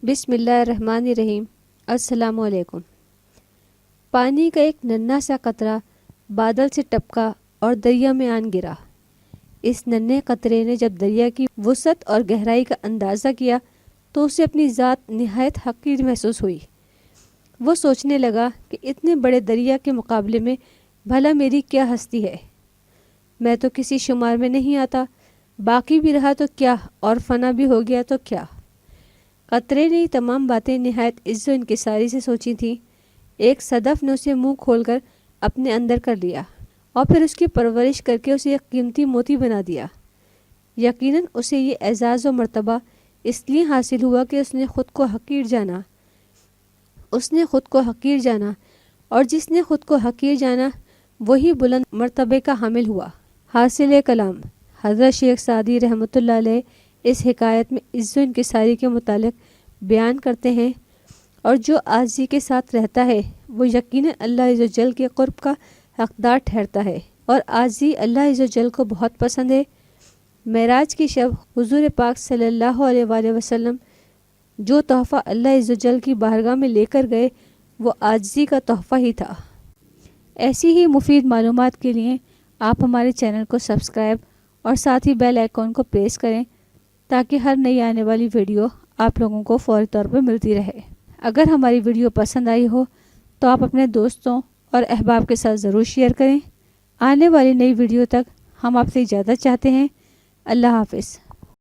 بسم اللہ الرحمن الرحیم۔ السلام علیکم۔ پانی کا ایک ننھا سا قطرہ بادل سے ٹپکا اور دریا میں آن گرا۔ اس ننھے قطرے نے جب دریا کی وسعت اور گہرائی کا اندازہ کیا تو اسے اپنی ذات نہایت حقیر محسوس ہوئی۔ وہ سوچنے لگا کہ اتنے بڑے دریا کے مقابلے میں بھلا میری کیا ہستی ہے۔ میں تو کسی شمار میں نہیں آتا، باقی بھی رہا تو کیا اور فنا بھی ہو گیا تو کیا۔ قطرے نے تمام باتیں نہایت عز و انکساری سے سوچی تھیں۔ ایک صدف نے اسے منہ کھول کر اپنے اندر کر لیا اور پھر اس کی پرورش کر کے اسے ایک قیمتی موتی بنا دیا۔ یقیناً اسے یہ اعزاز و مرتبہ اس لیے حاصل ہوا کہ اس نے خود کو حقیر جانا اور جس نے خود کو حقیر جانا وہی بلند مرتبے کا حامل ہوا۔ حاصل کلام حضرت شیخ سعدی رحمۃ اللہ علیہ اس حکایت میں عز و انکساری کے متعلق بیان کرتے ہیں، اور جو عاجزی کے ساتھ رہتا ہے وہ یقیناً اللہ عز و جل کے قرب کا حقدار ٹھہرتا ہے، اور عاجزی اللہ عز و جل کو بہت پسند ہے۔ معراج کی شب حضور پاک صلی اللہ علیہ وآلہ وسلم جو تحفہ اللہ عز و جل کی بارگاہ میں لے کر گئے وہ عاجزی کا تحفہ ہی تھا۔ ایسی ہی مفید معلومات کے لیے آپ ہمارے چینل کو سبسکرائب اور ساتھ ہی بیل آئیکن کو پریس کریں تاکہ ہر نئی آنے والی ویڈیو آپ لوگوں کو فوری طور پر ملتی رہے۔ اگر ہماری ویڈیو پسند آئی ہو تو آپ اپنے دوستوں اور احباب کے ساتھ ضرور شیئر کریں۔ آنے والی نئی ویڈیو تک ہم آپ سے اجازت چاہتے ہیں۔ اللہ حافظ۔